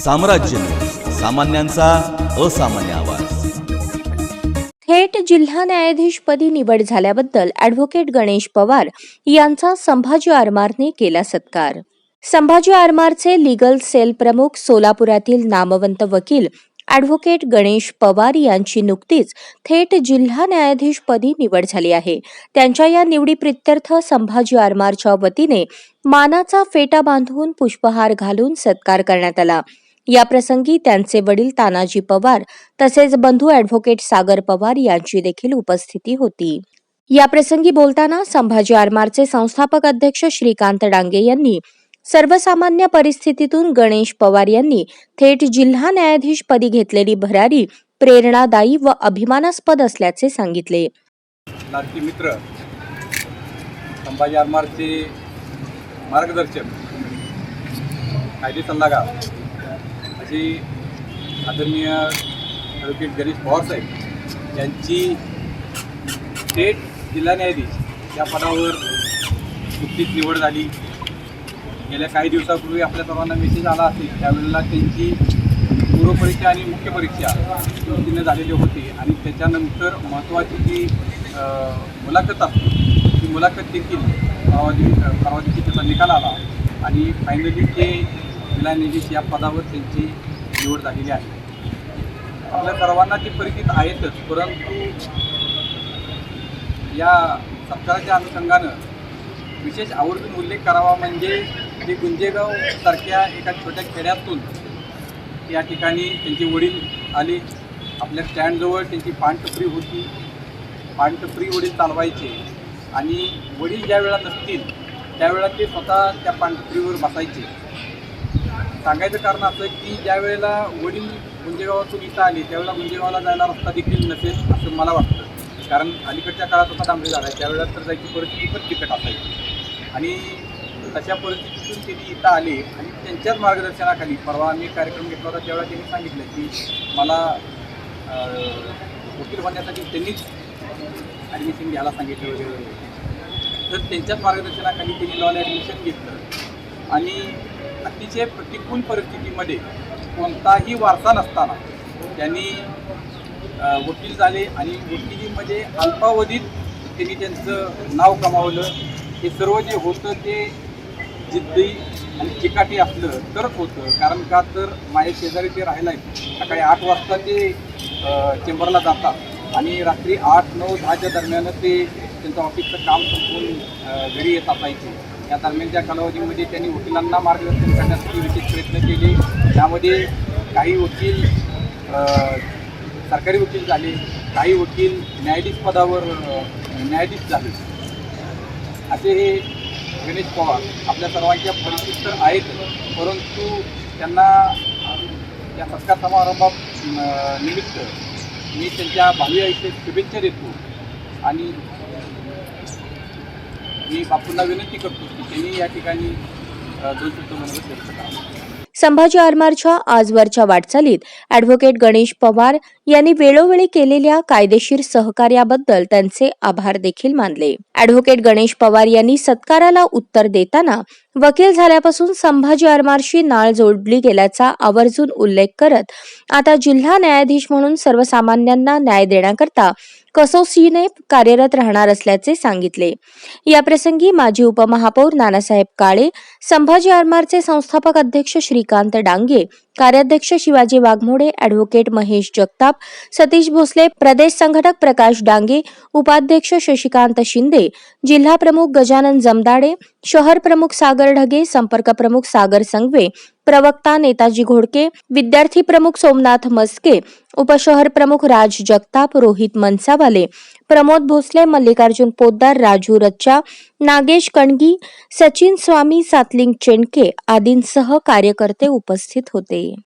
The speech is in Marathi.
साम्राज्य न्यूज, सामान्यांचा असामान्य आवाज। थेट जिल्हा न्यायाधीशपदी निवड झाल्याबद्दल ॲडव्होकेट गणेश पवार यांचा संभाजी आरमारने केला सत्कार। संभाजी आरमारचे लीगल सेल प्रमुख सोलापुरातील नामवंत वकील ॲडव्होकेट गणेश पवार यांची नुकतीच थेट जिल्हा न्यायाधीशपदी निवड झाली आहे। त्यांच्या या निवडीप्रित्यर्थ संभाजी आरमारच्या वतीने मानाचा फेटा बांधून पुष्पहार घालून सत्कार करण्यात आला। या प्रसंगी त्यांचे वडील तानाजी पवार तसेच बंधू ॲडव्होकेट सागर पवार यांची देखील उपस्थिती होती। या प्रसंगी बोलताना संभाजी आरमारचे संस्थापक अध्यक्ष श्रीकांत डांगे यांनी सर्वसामान्य परिस्थितीतून गणेश पवार यांनी थेट जिल्हा न्यायाधीश पदी घेतलेली भरारी प्रेरणादायी व अभिमानास्पद असल्याचे सांगितले। लाडके मित्र संभाजी आरमारचे मार्गदर्शक, कायदे सल्लागार असे आदरणीय ॲडव्होकेट गणेश पवार साहेब यांची थेट जिल्हा न्यायाधीश या पदावर नुकतीच निवड झाली। गेल्या काही दिवसापूर्वी आपल्या सर्वांना मेसेज आला असेल, त्यावेळेला त्यांची पूर्वपरीक्षा आणि मुख्य परीक्षा उत्तीर्ण झालेली होती आणि त्याच्यानंतर महत्त्वाची जी मुलाखत असते ती मुलाखत देखील परवा दिवशी त्याचा निकाल आला आणि फायनली ते जिल्हा न्यायाधीश या पदावर त्यांची निवड झालेली आहे। आपल्या सर्वांना ती परिचित आहेतच, परंतु या सत्काराच्या अनुषंगानं विशेष आवर्जून उल्लेख करावा म्हणजे ते गुंजेगाव सारख्या एका छोट्या खेड्यातून या ठिकाणी त्यांचे वडील आले। आपल्या स्टँडजवळ त्यांची पानटपरी होती, पानटपरी वडील चालवायचे आणि वडील ज्या वेळा नसतील त्यावेळेला ते स्वतः त्या पानटपरीवर बसायचे। सांगायचं कारण असं की ज्या वेळेला वडील गुंजेगावातून इथं आले त्यावेळेला गुंजेगावला जायला रस्ता देखील नसेल असं मला वाटतं, कारण अलीकडच्या काळात होता डांबरी झाला आहे, त्यावेळेला तर जायची परिस्थिती पण तिकट असायची आणि तशा परिस्थितीतून त्यांनी इथं आले आणि त्यांच्याच मार्गदर्शनाखाली परवा आम्ही कार्यक्रम घेतला होता त्यावेळेला त्यांनी सांगितलं की मला वकील बनण्यासाठी त्यांनीच ॲडमिशन घ्यायला सांगितलं वगैरे, तर त्यांच्याच मार्गदर्शनाखाली त्यांनी लॉला ॲडमिशन घेतलं आणि अतिशय प्रतिकूल परिस्थितीमध्ये कोणताही वारसा नसताना त्यांनी वकील झाले आणि वकिलीमध्ये अल्पावधीत त्यांनी त्यांचं नाव कमावलं। हे सर्व जे होतं ते जिद्दी आणि चिकाटी असलं तरच होतं, कारण का तर माझ्या शेजारी ते राहायला आहेत। सकाळी 8 वाजता ते चेंबरला जातात आणि रात्री 8, 9, 10च्या दरम्यान ते त्यांचं ऑफिसचं काम संपवून घरी येत असायचे। या दरम्यानच्या कालावधीमध्ये त्यांनी वकिलांना मार्गदर्शन करण्यासाठी विशेष प्रयत्न केले। त्यामध्ये काही वकील सरकारी वकील झाले, काही वकील न्यायाधीश पदावर न्यायाधीश झाले। असे हे गणेश पवार आपल्या सर्वांच्या परिचित तर आहेत, परंतु त्यांना या सत्कार समारंभात निमित्त मी त्यांच्या भावी आयुष्यात शुभेच्छा देतो आणि मी बापूंना विनंती करतो की त्यांनी या ठिकाणी 2 शब्द मनोगत व्यक्त करावं। संभाजी आरमारच्या आजवरच्या वाटचालीत ॲडव्होकेट गणेश पवार यांनी वेळोवेळी केलेल्या कायदेशीर सहकार्याबद्दल त्यांचे आभार देखील मानले। ॲडव्होकेट गणेश पवार यांनी सत्काराला उत्तर देताना वकील झाल्यापासून संभाजी आरमारशी नाळ जोडली गेल्याचा आवर्जून उल्लेख करत आता जिल्हा न्यायाधीश म्हणून सर्वसामान्यांना न्याय देण्याकरता कसोशीने कार्यरत राहणार असल्याचे सांगितले। या प्रसंगी माजी उपमहापौर नानासाहेब काळे, संभाजी आरमारचे संस्थापक अध्यक्ष श्रीकांत डांगे, कार्याध्यक्ष शिवाजी वाघमोडे, ॲडव्होकेट महेश जगताप, सतीश भोसले, प्रदेश संघटक प्रकाश डांगे, उपाध्यक्ष शशिकांत शिंदे, जिल्हा प्रमुख गजानन जमदाडे, शहर प्रमुख सागर ढगे, संपर्क प्रमुख सागर संगवे, प्रवक्ता नेताजी घोडके, विद्यार्थी प्रमुख सोमनाथ मस्के, उपशहर प्रमुख राज जगताप, रोहित मनसावाले, प्रमोद भोसले, मल्लिकार्जुन पोद्दार, राजू रच्चा, नागेश कणगी, सचिन स्वामी, सातलिंग चेंडके आदींसह कार्यकर्ते उपस्थित होते।